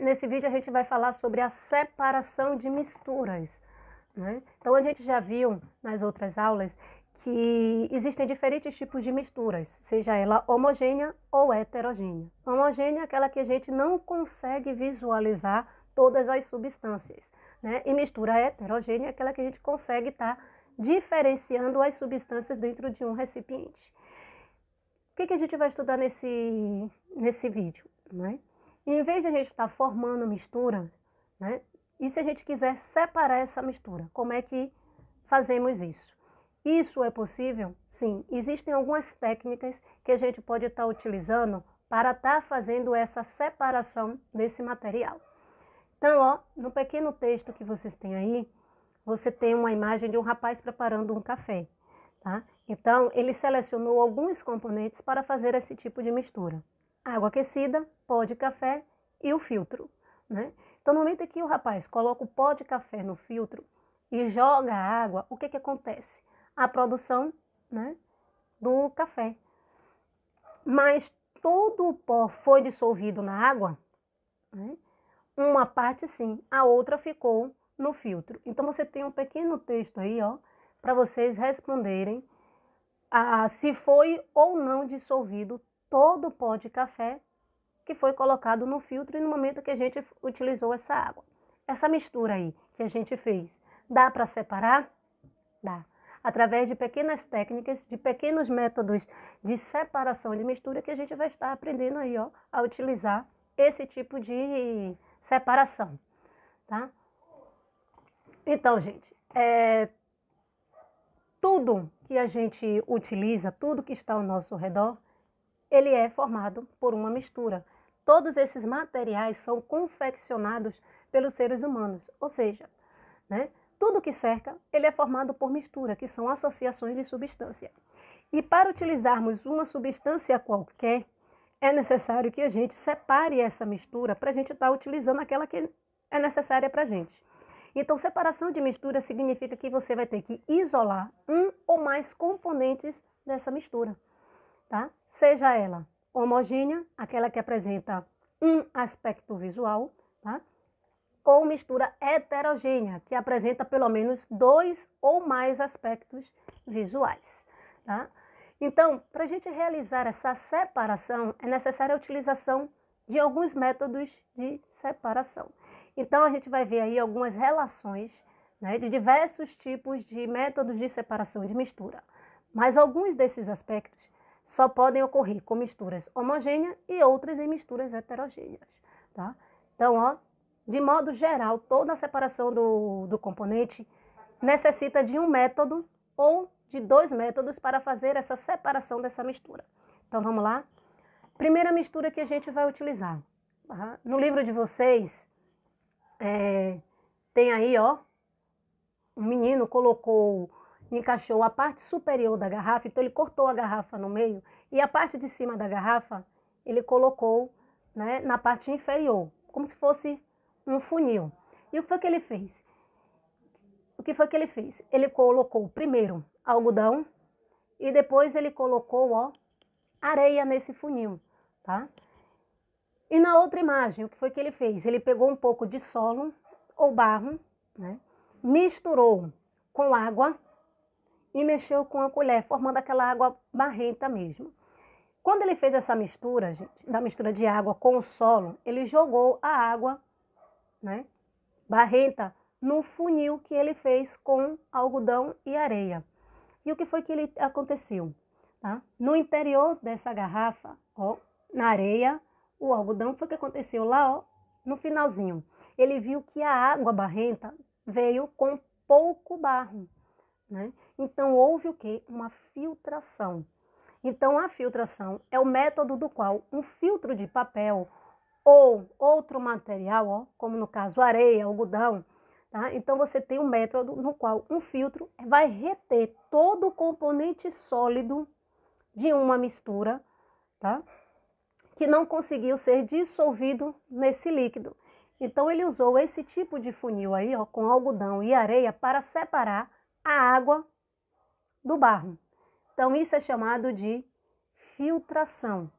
Nesse vídeo a gente vai falar sobre a separação de misturas, né? Então a gente já viu nas outras aulas que existem diferentes tipos de misturas, seja ela homogênea ou heterogênea. Homogênea é aquela que a gente não consegue visualizar todas as substâncias, né? E mistura heterogênea é aquela que a gente consegue estar diferenciando as substâncias dentro de um recipiente. O que a gente vai estudar nesse vídeo, né? Em vez de a gente estar formando mistura, né? E se a gente quiser separar essa mistura, como é que fazemos isso? Isso é possível? Sim. Existem algumas técnicas que a gente pode estar utilizando para estar fazendo essa separação desse material. Então, ó, no pequeno texto que vocês têm aí, você tem uma imagem de um rapaz preparando um café, tá? Então, ele selecionou alguns componentes para fazer esse tipo de mistura. Água aquecida, pó de café e o filtro, né? Então, no momento que o rapaz coloca o pó de café no filtro e joga a água, o que acontece? A produção, né, do café. Mas todo o pó foi dissolvido na água, né? Uma parte sim, a outra ficou no filtro. Então, você tem um pequeno texto aí, ó, para vocês responderem se foi ou não dissolvido todo o pó de café que foi colocado no filtro e no momento que a gente utilizou essa água. Essa mistura aí que a gente fez, dá para separar? Dá. Através de pequenas técnicas, de pequenos métodos de separação de mistura que a gente vai estar aprendendo aí, ó, a utilizar esse tipo de separação, tá? Então, gente, tudo que a gente utiliza, tudo que está ao nosso redor, ele é formado por uma mistura. Todos esses materiais são confeccionados pelos seres humanos, ou seja, né, tudo que cerca, ele é formado por mistura, que são associações de substância. E para utilizarmos uma substância qualquer, é necessário que a gente separe essa mistura para a gente estar utilizando aquela que é necessária para a gente. Então, separação de mistura significa que você vai ter que isolar um ou mais componentes dessa mistura, tá? Seja ela homogênea, aquela que apresenta um aspecto visual, tá? Ou mistura heterogênea, que apresenta pelo menos 2 ou mais aspectos visuais, tá? Então, para a gente realizar essa separação, é necessária a utilização de alguns métodos de separação. Então, a gente vai ver aí algumas relações, né, de diversos tipos de métodos de separação de mistura. Mas alguns desses aspectos só podem ocorrer com misturas homogêneas e outras em misturas heterogêneas, tá? Então, ó, de modo geral, toda a separação do componente necessita de um método ou de 2 métodos para fazer essa separação dessa mistura. Então, vamos lá? Primeira mistura que a gente vai utilizar. Tá? No livro de vocês, tem aí, ó, um menino encaixou a parte superior da garrafa, então ele cortou a garrafa no meio e a parte de cima da garrafa ele colocou, né, na parte inferior, como se fosse um funil. E o que foi que ele fez? Ele colocou primeiro algodão e depois ele colocou, ó, areia nesse funil, tá? E na outra imagem, o que foi que ele fez? Ele pegou um pouco de solo ou barro, né? Misturou com água e mexeu com a colher, formando aquela água barrenta mesmo. Quando ele fez essa mistura, gente, da mistura de água com o solo, ele jogou a água, né, barrenta no funil que ele fez com algodão e areia. E o que foi que aconteceu? Tá? No interior dessa garrafa, ó, na areia, o algodão, foi o que aconteceu lá, ó, no finalzinho. Ele viu que a água barrenta veio com pouco barro, né? Então, houve o quê? Uma filtração. Então, a filtração é o método do qual um filtro de papel ou outro material, ó, como no caso areia, algodão, tá? Então, você tem um método no qual um filtro vai reter todo o componente sólido de uma mistura, tá? Que não conseguiu ser dissolvido nesse líquido. Então, ele usou esse tipo de funil aí, ó, com algodão e areia para separar a água do barro. Então, isso é chamado de filtração.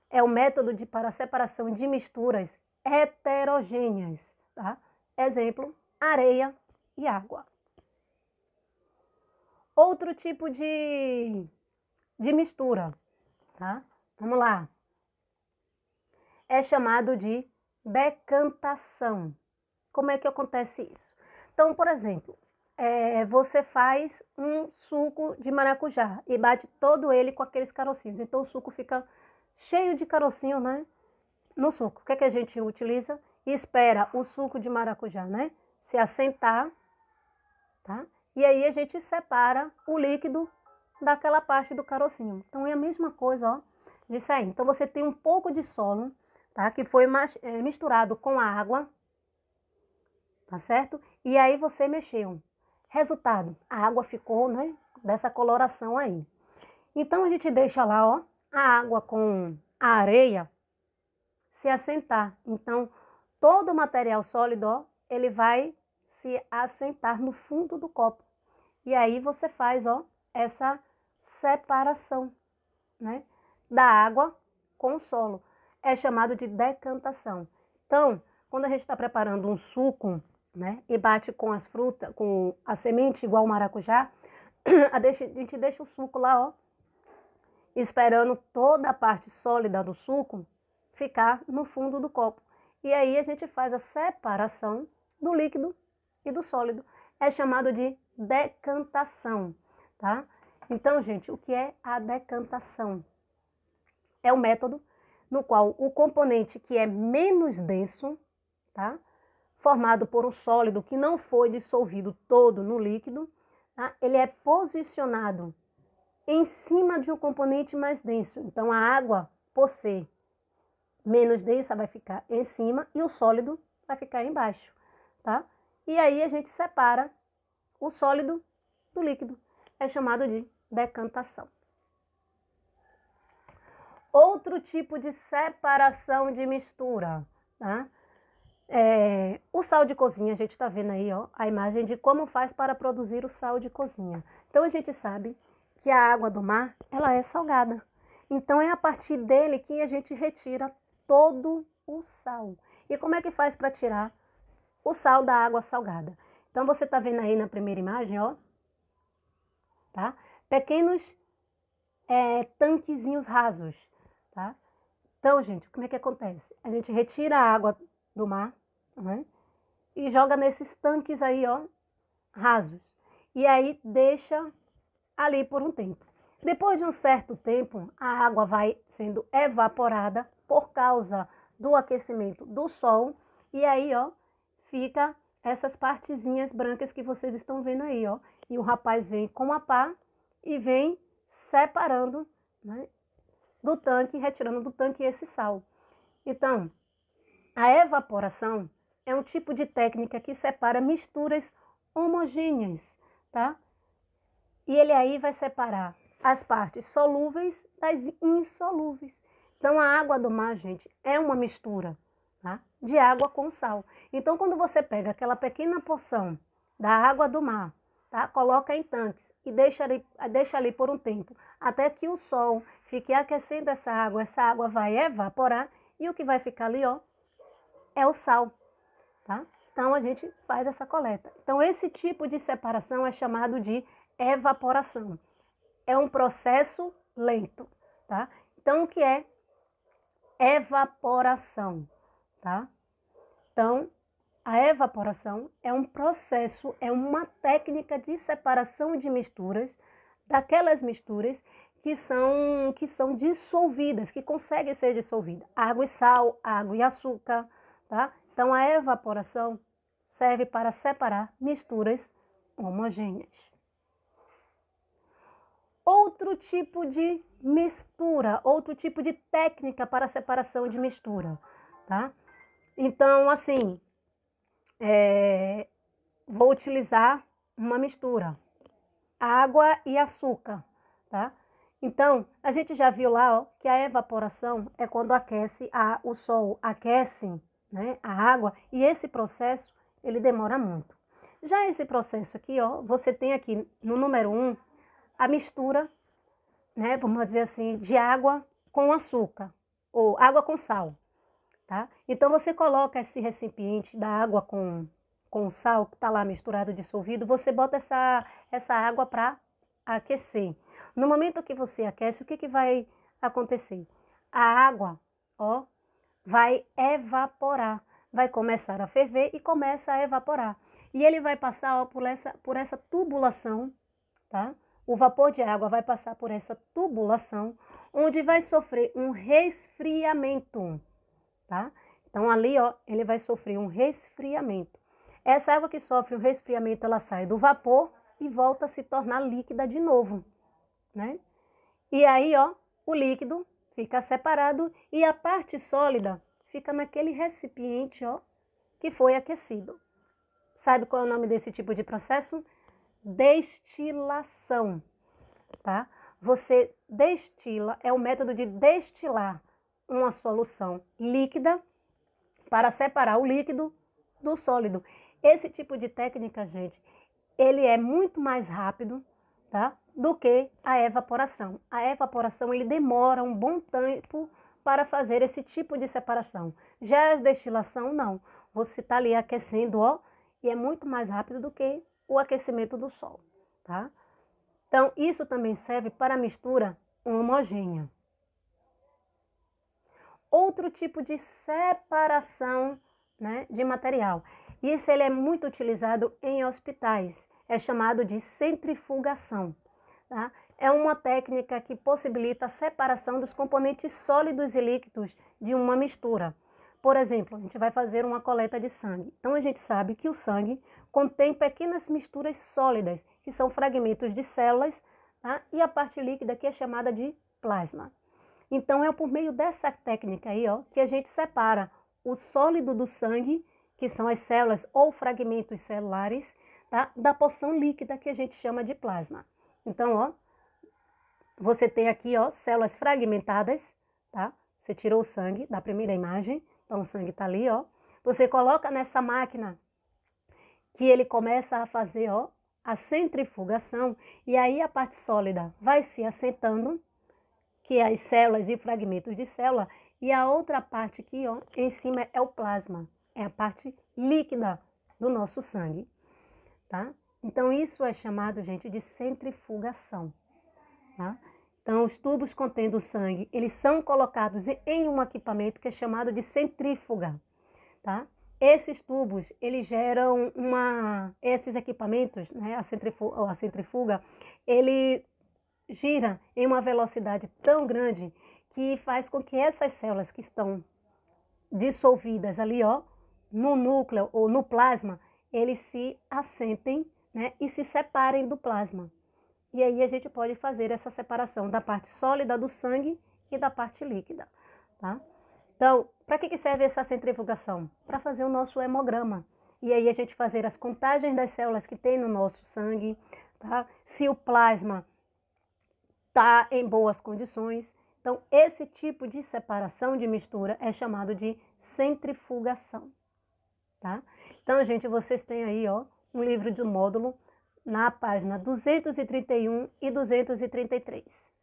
É o método para a separação de misturas heterogêneas, tá? Exemplo, areia e água. Outro tipo de mistura, tá? Vamos lá. É chamado de decantação. Como é que acontece isso? Então, por exemplo, você faz um suco de maracujá e bate todo ele com aqueles carocinhos. Então, o suco fica cheio de carocinho, né? No suco. O que é que a gente utiliza? E espera o suco de maracujá, né? Se assentar, tá? E aí a gente separa o líquido daquela parte do carocinho. Então, é a mesma coisa, ó, disso aí. Então, você tem um pouco de solo, tá? Que foi misturado com a água, tá certo? E aí você mexeu. Resultado, a água ficou, né, dessa coloração aí. Então, a gente deixa lá, ó, a água com a areia se assentar. Então, todo o material sólido, ó, ele vai se assentar no fundo do copo. E aí você faz, ó, essa separação, né, da água com o solo. É chamado de decantação. Então, quando a gente está preparando um suco, né, e bate com as frutas, com a semente igual o maracujá, a gente deixa o suco lá, ó, esperando toda a parte sólida do suco ficar no fundo do copo. E aí a gente faz a separação do líquido e do sólido. É chamado de decantação, tá? Então, gente, o que é a decantação? É o método no qual o componente que é menos denso, tá? Formado por um sólido que não foi dissolvido todo no líquido, tá? Ele é posicionado em cima de um componente mais denso. Então, a água, por ser menos densa, vai ficar em cima e o sólido vai ficar embaixo, tá? E aí a gente separa o sólido do líquido. É chamado de decantação. Outro tipo de separação de mistura, tá? O sal de cozinha, a gente está vendo aí, ó, a imagem de como faz para produzir o sal de cozinha. Então, a gente sabe que a água do mar, ela é salgada. Então, é a partir dele que a gente retira todo o sal. E como é que faz para tirar o sal da água salgada? Então, você está vendo aí na primeira imagem, ó, tá? Pequenos tanquezinhos rasos, tá? Então, gente, como é que acontece? A gente retira a água do mar, né, e joga nesses tanques aí, ó, rasos. E aí deixa ali por um tempo. Depois de um certo tempo, a água vai sendo evaporada por causa do aquecimento do sol. E aí, ó, fica essas partezinhas brancas que vocês estão vendo aí, ó. E o rapaz vem com a pá e vem separando, né, do tanque, retirando do tanque esse sal. Então, a evaporação é um tipo de técnica que separa misturas homogêneas, tá? E ele aí vai separar as partes solúveis das insolúveis. Então, a água do mar, gente, é uma mistura, tá, de água com sal. Então, quando você pega aquela pequena porção da água do mar, tá, coloca em tanques e deixa ali por um tempo, até que o sol fique aquecendo essa água vai evaporar e o que vai ficar ali, ó, é o sal, tá? Então, a gente faz essa coleta. Então, esse tipo de separação é chamado de evaporação. É um processo lento, tá? Então, o que é evaporação, tá? Então, a evaporação é um processo, é uma técnica de separação de misturas, daquelas misturas que são dissolvidas, que conseguem ser dissolvidas. Água e sal, água e açúcar, tá? Então, a evaporação serve para separar misturas homogêneas. Outro tipo de mistura, outro tipo de técnica para separação de mistura, tá? Então, assim, vou utilizar uma mistura, água e açúcar, tá? Então, a gente já viu lá, ó, que a evaporação é quando o sol aquece, né, a água, e esse processo, ele demora muito. Já esse processo aqui, ó, você tem aqui no número 1, a mistura, né, vamos dizer assim, de água com açúcar, ou água com sal. tá? Então, você coloca esse recipiente da água com o sal, que está lá misturado, dissolvido, você bota essa água para aquecer. No momento que você aquece, o que, que vai acontecer? A água, ó, vai evaporar, vai começar a ferver e começa a evaporar. E ele vai passar, ó, por essa tubulação, tá? O vapor de água vai passar por essa tubulação, onde vai sofrer um resfriamento, tá? Então, ali, ó, ele vai sofrer um resfriamento. Essa água que sofre um resfriamento, ela sai do vapor e volta a se tornar líquida de novo, né? E aí, ó, o líquido fica separado e a parte sólida fica naquele recipiente, ó, que foi aquecido. Sabe qual é o nome desse tipo de processo? Destilação, tá? Você destila, é o método de destilar uma solução líquida para separar o líquido do sólido. Esse tipo de técnica, gente, ele é muito mais rápido, tá, do que a evaporação. A evaporação, ele demora um bom tempo para fazer esse tipo de separação. Já a destilação, não. Você está ali aquecendo, ó, e é muito mais rápido do que o aquecimento do sol, tá? Então, isso também serve para a mistura homogênea. Outro tipo de separação, né, de material. Isso ele é muito utilizado em hospitais. É chamado de centrifugação, tá? É uma técnica que possibilita a separação dos componentes sólidos e líquidos de uma mistura. Por exemplo, a gente vai fazer uma coleta de sangue. Então, a gente sabe que o sangue contém pequenas misturas sólidas, que são fragmentos de células, tá? E a parte líquida que é chamada de plasma. Então, é por meio dessa técnica aí, ó, que a gente separa o sólido do sangue, que são as células ou fragmentos celulares, tá? Da porção líquida que a gente chama de plasma. Então, ó, você tem aqui, ó, células fragmentadas, tá? Você tirou o sangue da primeira imagem, então o sangue tá ali, ó. Você coloca nessa máquina que ele começa a fazer, ó, a centrifugação, e aí a parte sólida vai se assentando, que é as células e fragmentos de célula, e a outra parte aqui, ó, em cima é o plasma, é a parte líquida do nosso sangue, tá? Então, isso é chamado, gente, de centrifugação, tá? Então, os tubos contendo sangue, eles são colocados em um equipamento que é chamado de centrífuga, tá? Esses tubos, eles geram esses equipamentos, né, a centrifuga, ele gira em uma velocidade tão grande que faz com que essas células que estão dissolvidas ali, ó, no núcleo ou no plasma, eles se assentem, né, e se separem do plasma. E aí a gente pode fazer essa separação da parte sólida do sangue e da parte líquida, tá? Então, para que serve essa centrifugação? Para fazer o nosso hemograma. E aí a gente fazer as contagens das células que tem no nosso sangue, tá? Se o plasma está em boas condições. Então, esse tipo de separação de mistura é chamado de centrifugação, tá? Então, gente, vocês têm aí, ó, um livro de módulo na página 231 e 233.